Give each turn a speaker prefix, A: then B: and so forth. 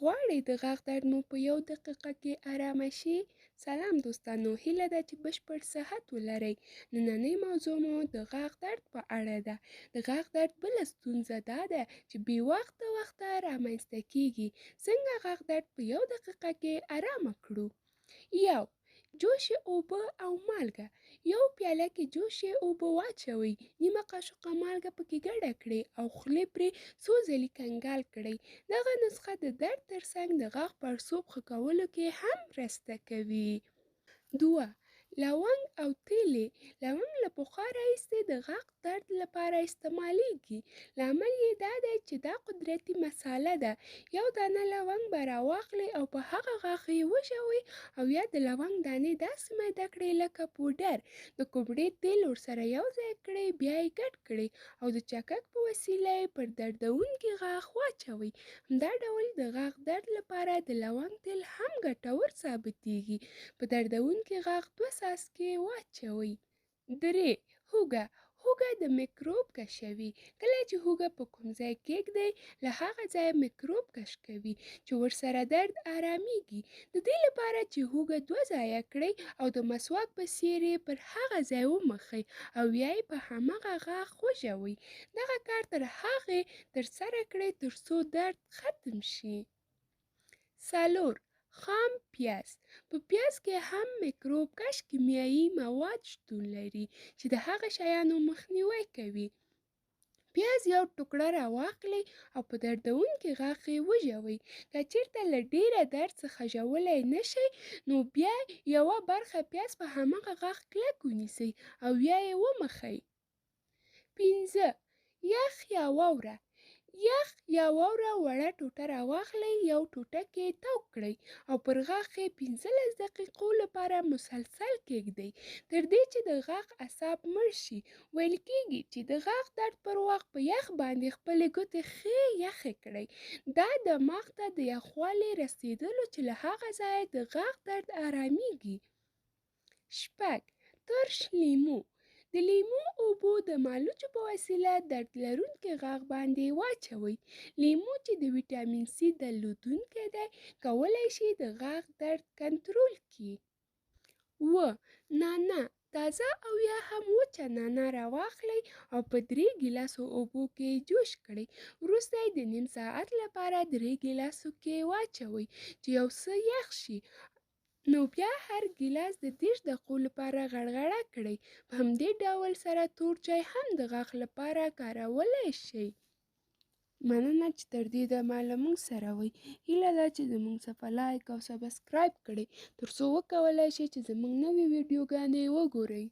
A: غواړئ د غاښ درد مو په 1 دقیقه کې ارامه شي؟ سلام دوستانو، هیله ده چې بشپړ صحت ولرئ. نننۍ موضوع مو د غاښ درد په اړه ده. د غاښ درد بله ستونزه دا ده چې بې وخته رامنځته کېږي. څنګه غاښ درد په 1 دقیقه کې ارامه کړو؟ 1. جوشې اوبه او مالګه. 1 پیاله کې جوشې اوبه واچوئ، نیمه قاشقه مالګه پکې ګډه کړئ او خولې پرې څو ځلې کنګال کړئ. دغه نسخه د درد ترڅنګ د غاښ پړسوب ښه کولو کې هم مرسته کوي. 2. لونګ او تیلې. لونګ له پخوا راهیسې د غاښ درد لپاره استعمالیږي. لامل یې دا دی چې دا قدرتي مساله ده. 1 دانه لونګ به راواخلئ او په هغه غاښ یې وژوئ او یا د لونګ دانې داسې میده کړئ لکه پوډر. د کوبړې تیل ورسره یو ځای کړئ، بیا یې ګډ کړئ او د چکک په وسیله یې پر دردونکي غاښ واچوئ. همدا ډول د غاښ درد لپاره د لونګ تیل هم ګټور ثابتېږي. په دردونکي غاښ 2 څاڅکي واچوئ. 3. هوږه. هوږه د میکروب کشوي. کله چې هوږه په کوم ځای کېږدئ، له هغه ځایه میکروب کش کوي چې ورسره درد آرامیږي. د دې لپاره چې هوږه 2 ځایه کړئ او د مسواک په څېر یې پر هغه ځای ومښئ او یا یې په هماغه غاښ وژوئ. دغه کار تر هغې ترسره کړئ تر څو درد ختم شي. 4. خام پیاز. په پیاز کې هم میکروب کش کیمیاوي مواد شتون لري چې د هغه شیانو مخنیوی کوي. پیاز 1 ټوکړه راواخلئ او په دردونکي غاښ یې وژوئ. که چېرته له ډېره درد څخه ژولی نه شئ، نو بیا 1 برخه پیاز په هماغه غاښ کلک ونیسئ او یا یې ومښئ. 5. یخ یا واوره. یخ یا واوره وړه ټوټه راواخلئ، 1 ټوټه کې تاو کړئ او پر غاښ یې 15 دقیقو لپاره مسلسل کېږدئ تر دې چې د غاښ اعصاب مړ شي. ویل کېږي چې د غاښ درد پر وخت په یخ باندې خپلې ګوتې ښې یخې کړئ. دا دماغ ته د یخوالي رسیدلو چې له هغه ځایه د غاښ درد آرامیږي. 6. ترش لیمو. د لیمو اوبو د مالوچو په وسیله درد لرونکي غاښ باندې واچوئ. لیمو چې د ویټامین سي درلودونکی دی، کولی شي د غاښ درد کنټرول کړي. 7. نعناع. تازه او یا هم وچه نعناع راواخلئ او په 3 ګیلاسو اوبو کې جوش کړئ. وروسته یې د نیم ساعت لپاره 3 ګیلاسو کې واچوئ چې یو څه یخ شي. نو بیا هر ګیلاس د 30 دقیقو لپاره غړغړه کړئ. په همدې ډول سره تور چای هم د غاښ لپاره کارولی شئ. مننه چې تر دې دمه له موږ سره وئ. هیله ده چې زموږ صفحه لایک او سبسکرایب کړئ تر څو وکولای شئ چې زموږ نوې ویډیوګانې وګورئ.